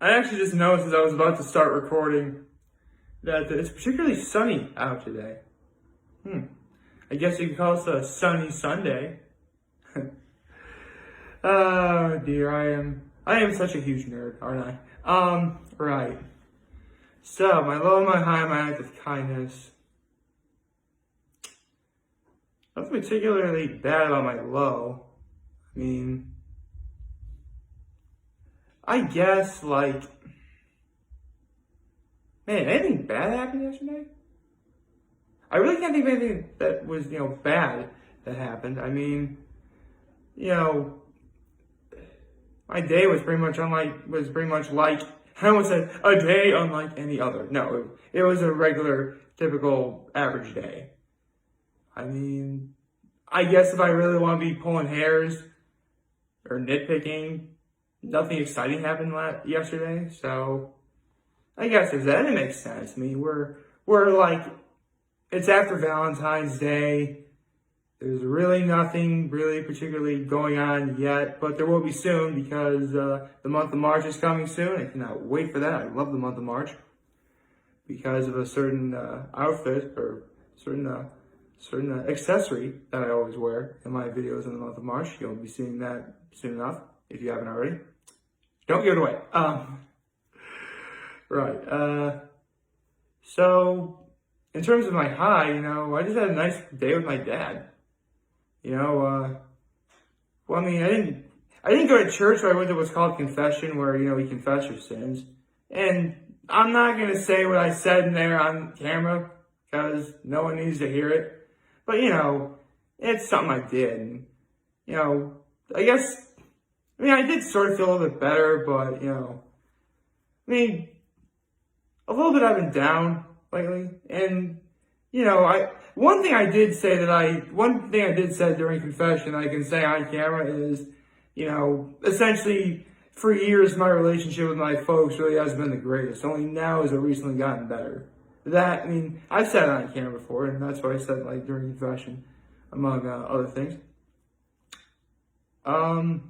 I actually just noticed as I was about to start recording that it's particularly sunny out today. I guess you could call this a sunny Sunday. Oh dear, I am such a huge nerd, aren't I? Right. So, my low, my high, my act of kindness. Nothing particularly bad about my low. I mean, I guess, like, man, anything bad happened yesterday? I really can't think of anything that was, bad that happened. I mean, my day was pretty much like, I almost said a day unlike any other. No, it was a regular, typical, average day. I mean, I guess if I really want to be pulling hairs or nitpicking, nothing exciting happened yesterday, so I guess there's that. It makes sense. I mean, we're like, it's after Valentine's Day. There's really nothing really particularly going on yet, but there will be soon because the month of March is coming soon. I cannot wait for that. I love the month of March because of a certain outfit or certain accessory that I always wear in my videos in the month of March. You'll be seeing that soon enough if you haven't already. Don't give it away. Right. So, in terms of my high, I just had a nice day with my dad. Well, I mean, I didn't go to church, but I went to what's called confession, where, you confess your sins. And I'm not going to say what I said in there on camera, because no one needs to hear it. But, it's something I did. And, I guess, I did sort of feel a little bit better, but, a little bit I've been down lately. And, one thing I did say during confession I can say on camera is, essentially for years my relationship with my folks really hasn't been the greatest. Only now has it recently gotten better. I've said it on camera before, and that's what I said during confession, among other things. I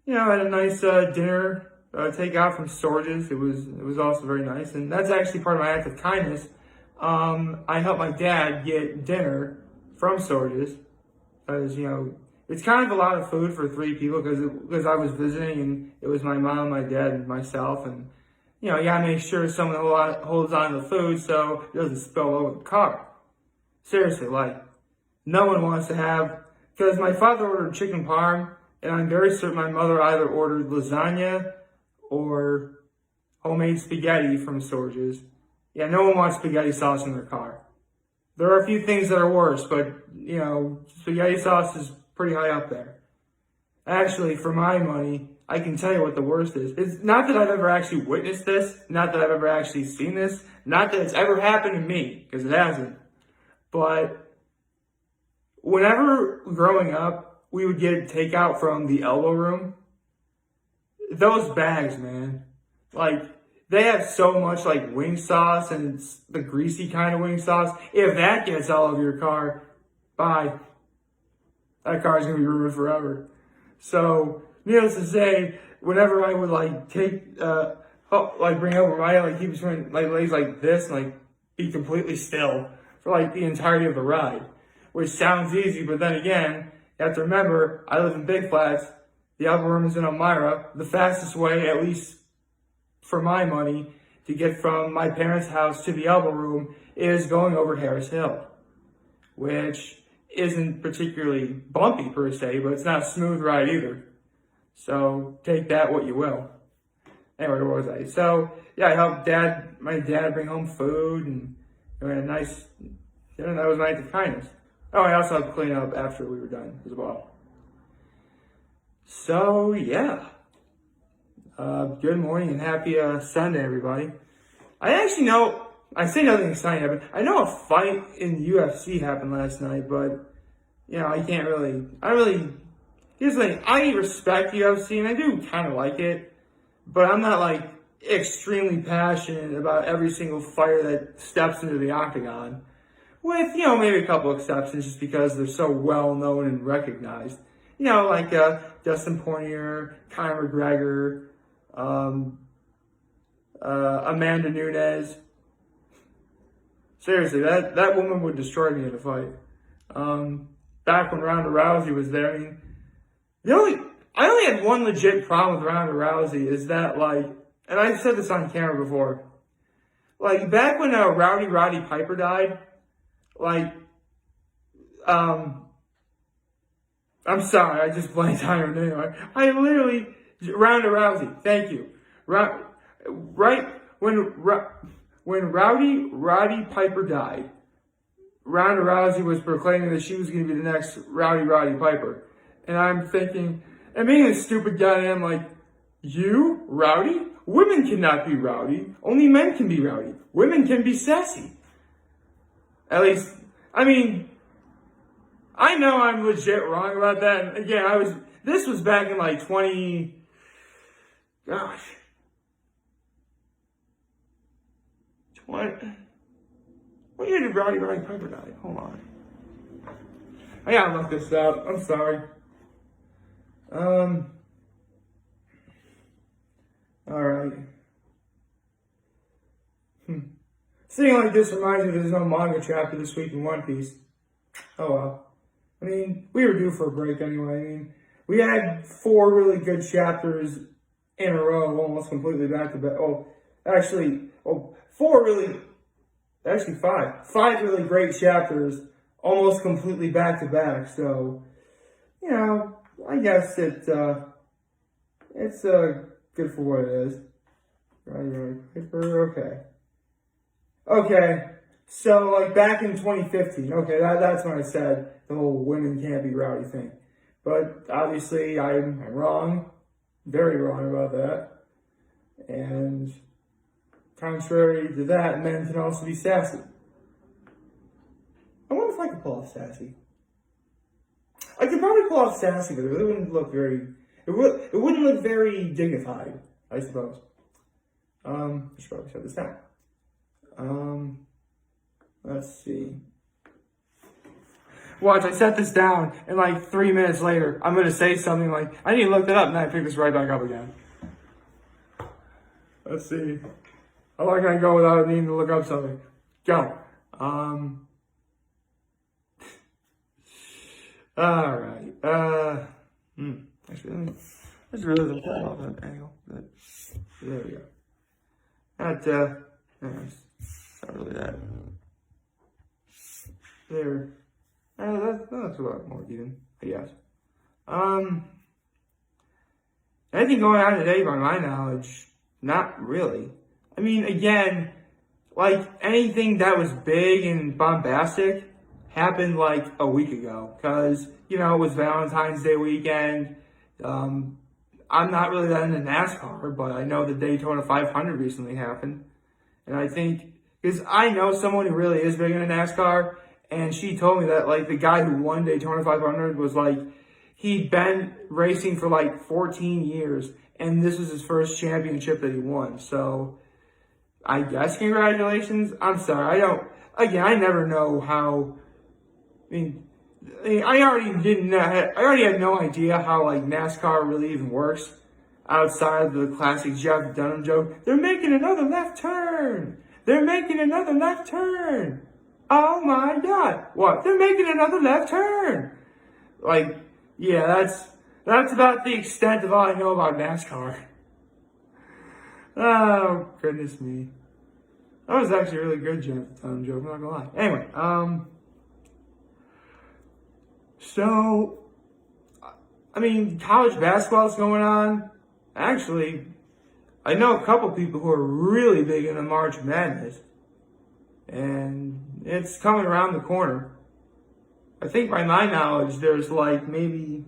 had a nice dinner take out from Storges. It was also very nice, and that's actually part of my act of kindness. I helped my dad get dinner from Storges because it's kind of a lot of food for 3 people because I was visiting and it was my mom, my dad, and myself, and you gotta make sure someone holds on to the food so it doesn't spill over the car. Seriously, no one wants to have, because my father ordered chicken parm, and I'm very certain my mother either ordered lasagna or homemade spaghetti from Storges. Yeah, no one wants spaghetti sauce in their car. There are a few things that are worse, but, spaghetti sauce is pretty high up there. Actually, for my money, I can tell you what the worst is. It's not that I've ever actually witnessed this, not that I've ever actually seen this, not that it's ever happened to me, because it hasn't. But whenever growing up, we would get takeout from the elbow room. Those bags, man, they have so much wing sauce, and it's the greasy kind of wing sauce. If that gets all over your car, bye. That car's gonna be ruined forever. So, needless to say, whenever I would bring over my keep between legs like this and be completely still for the entirety of the ride, which sounds easy, but then again, you have to remember I live in Big Flats. The elbow room is in Elmira. The fastest way, at least for my money, to get from my parents' house to the elbow room is going over Harris Hill, which isn't particularly bumpy per se, but it's not a smooth ride either. So take that what you will. Anyway, where was I? So yeah, I helped my dad bring home food, and we had a nice dinner. That was my act of kindness. Oh, I also had to clean up after we were done as well. So yeah. Good morning and happy Sunday, everybody. I say nothing exciting happened. I know a fight in the UFC happened last night, but, here's the thing, I respect UFC and I do kind of like it, but I'm not extremely passionate about every single fighter that steps into the octagon, with, maybe a couple exceptions just because they're so well known and recognized. Dustin Poirier, Conor McGregor, Amanda Nunes. Seriously, that woman would destroy me in a fight. Back when Ronda Rousey was there, I mean, I only had one legit problem with Ronda Rousey is that, like, and I've said this on camera before, like, back when Roddy Piper died, like, I'm sorry, I just blanked on her name. I literally, Ronda Rousey, thank you. Right when Roddy Piper died, Ronda Rousey was proclaiming that she was going to be the next Roddy Piper. And I'm thinking, and being a stupid guy, I'm like, you, rowdy? Women cannot be rowdy. Only men can be rowdy. Women can be sassy. At least, I mean, I know I'm legit wrong about that. And again, this was back in like what year did Roddy Piper die? Hold on. I gotta look this up. I'm sorry. Alright. Seeing like this reminds me there's no manga chapter this week in One Piece. Oh well. I mean, we were due for a break anyway. I mean, we had 4 really good chapters in a row, almost completely back to back. Actually 5 really great chapters, almost completely back to back. So, you know, I guess it's good for what it is. Right. Okay. So, like, back in 2015, okay, that's when I said the whole women can't be rowdy thing. But obviously, I'm wrong, very wrong about that. And contrary to that, men can also be sassy. I wonder if I could pull off sassy. I could probably pull off sassy, but it really wouldn't look very, it wouldn't look very dignified, I suppose. I should probably shut this down. Let's see. Watch, I set this down, and like 3 minutes later, I'm going to say something like, I need to look that up, and then I pick this right back up again. Let's see. How long can I go without needing to look up something? Go. Alright. Actually, let's really look off that angle. There we go. That's not really that. There. That's a lot more even, I guess. Anything going on today, by my knowledge, not really. I mean, again, like, anything that was big and bombastic happened like a week ago. Because, you know, it was Valentine's Day weekend. I'm not really that into NASCAR, but I know the Daytona 500 recently happened. And I think, because I know someone who really is big into NASCAR, and she told me that, like, the guy who won Daytona 500 was, like, he'd been racing for, like, 14 years, and this was his first championship that he won. So, I guess congratulations. I'm sorry, I never know how, I already had no idea how, like, NASCAR really even works outside of the classic Jeff Dunham joke. They're making another left turn. They're making another left turn. Oh my God. What? They're making another left turn. Like, yeah, that's about the extent of all I know about NASCAR. Oh, goodness me. That was actually a really good Jeff Dunham joke, I'm not gonna lie. Anyway, so, I mean, college basketball is going on. Actually, I know a couple people who are really big into March Madness. And it's coming around the corner. I think by my knowledge, there's like maybe...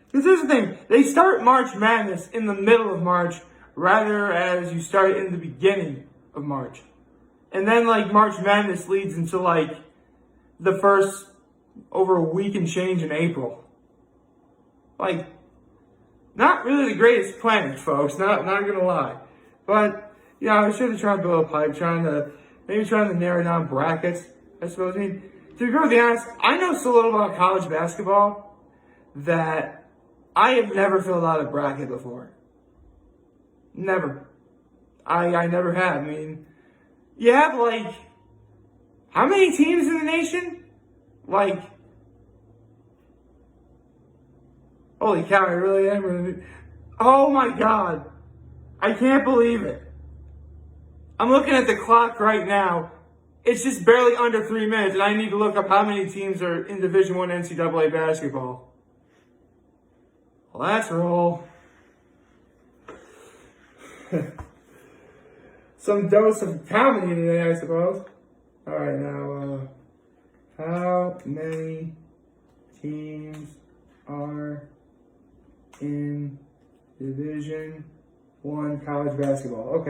Because here's the thing. They start March Madness in the middle of March rather as you start in the beginning of March. And then like March Madness leads into like the first over a week and change in April. Like, not really the greatest planning, folks. Not gonna lie. But, yeah, I was sure to try to build a pipe, trying to narrow down brackets, I suppose. I mean, to be really honest, I know so little about college basketball that I have never filled out a bracket before. Never. I never have. I mean, you have like, how many teams in the nation? Like, holy cow, I really am. Oh my God. I can't believe it. I'm looking at the clock right now. It's just barely under 3 minutes, and I need to look up how many teams are in Division I NCAA basketball. Well, that's a roll. Some dose of comedy today, I suppose. All right, now, how many teams are in Division I college basketball?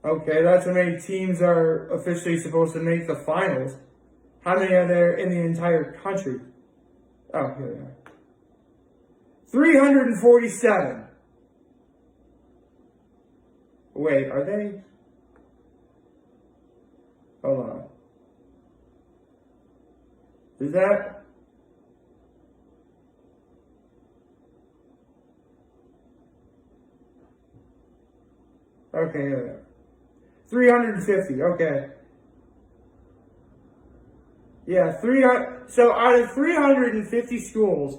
Okay, that's how many teams are officially supposed to make the finals. How many are there in the entire country? Oh, here they are. 347. Wait, are they? Hold on. Is that? Okay, here they are. 350, okay. Yeah, so out of 350 schools,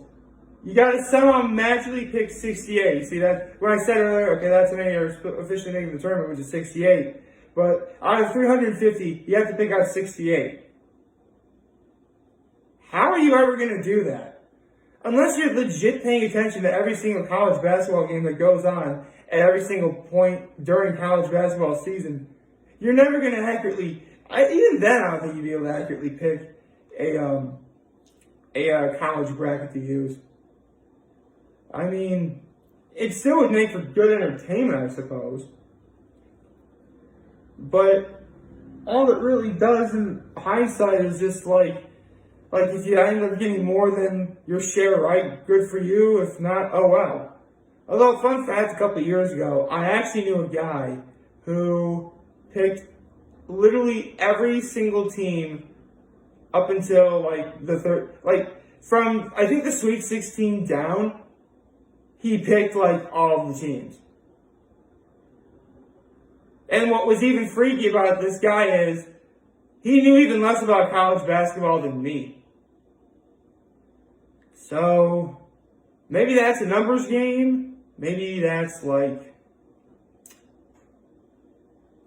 you got to somehow magically pick 68. See that? When I said earlier, okay, that's how many are officially making the tournament, which is 68. But out of 350, you have to pick out 68. How are you ever going to do that? Unless you're legit paying attention to every single college basketball game that goes on at every single point during college basketball season, you're never going to accurately, even then I don't think you'd be able to accurately pick a college bracket to use. I mean, it still would make for good entertainment, I suppose. But all it really does in hindsight is just like if you end up getting more than your share right, good for you. If not, oh well. Although, fun fact, a couple of years ago, I actually knew a guy who picked literally every single team up until like the third, like from I think the Sweet 16 down, he picked like all of the teams. And what was even freaky about this guy is he knew even less about college basketball than me. So maybe that's a numbers game. Maybe that's like,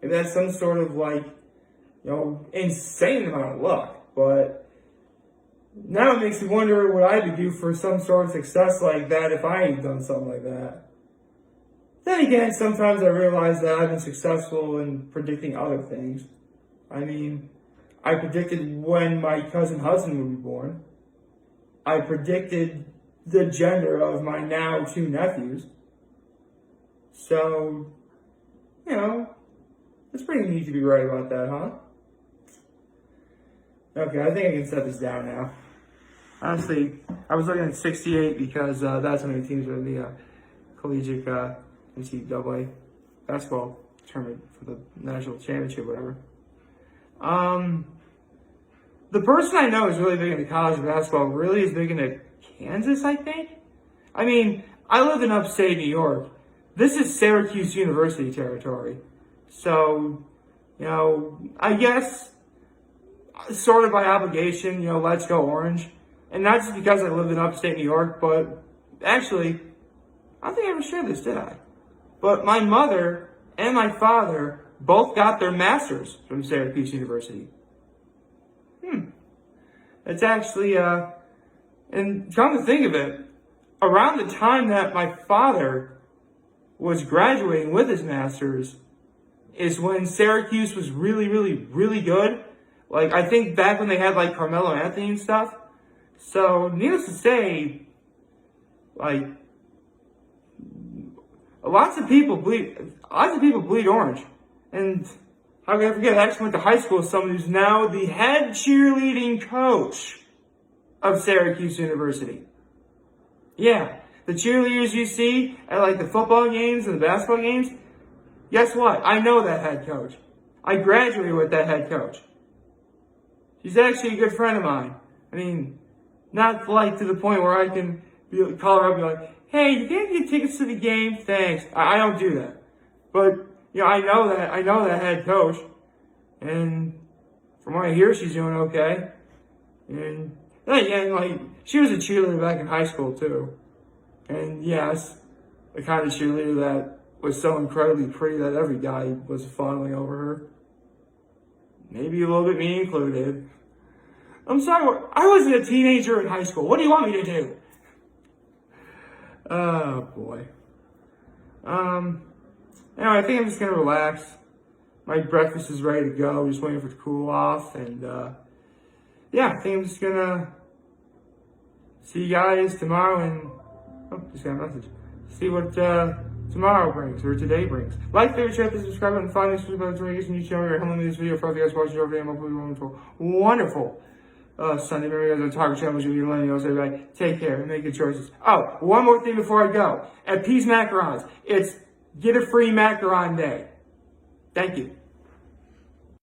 maybe that's some sort of like, insane amount of luck. But now it makes me wonder what I would do for some sort of success like that if I had done something like that. Then again, sometimes I realize that I've been successful in predicting other things. I mean, I predicted when my cousin Hudson would be born. I predicted the gender of my now 2 nephews. So, it's pretty neat to be right about that, huh? Okay, I think I can set this down now. Honestly, I was looking at 68 because that's how many teams are in the collegiate NCAA basketball tournament for the national championship, whatever. The person I know is really big into college basketball, really is big into Kansas, I think. I mean, I live in upstate New York. This is Syracuse University territory. So, I guess, sort of by obligation, let's go Orange. And not just because I live in upstate New York, but actually, I don't think I ever shared this, did I? But my mother and my father both got their masters from Syracuse University. It's actually, and come to think of it, around the time that my father was graduating with his master's is when Syracuse was really, really, really good. Like, I think back when they had, like, Carmelo Anthony and stuff. So, needless to say, like, lots of people bleed orange. And how can I forget, I actually went to high school with someone who's now the head cheerleading coach of Syracuse University. Yeah, the cheerleaders you see at like the football games and the basketball games, guess what? I know that head coach. I graduated with that head coach. She's actually a good friend of mine. I mean, not like to the point where I can call her up and be like, hey, you can't get tickets to the game? Thanks. I don't do that. But, I know that head coach. And from what I hear, she's doing okay. And then again, like, she was a cheerleader back in high school, too. And yes, the kind of cheerleader that was so incredibly pretty that every guy was fawning over her. Maybe a little bit me included. I'm sorry, I wasn't a teenager in high school. What do you want me to do? Oh, boy. Anyway, I think I'm just going to relax. My breakfast is ready to go. I'm just waiting for it to cool off. And, I think I'm just going to see you guys tomorrow and, just got a message. See what, tomorrow brings, or today brings. Like, favorite, share, subscribe, and find me, subscribe to the new channel. Help me this video for other guys watching over there. Hopefully, wonderful Sunday. Remember, you guys on Target channels, you'll be millennials. Everybody, take care and make good choices. Oh, one more thing before I go. At Peace Macarons, it's get a free macaron day. Thank you.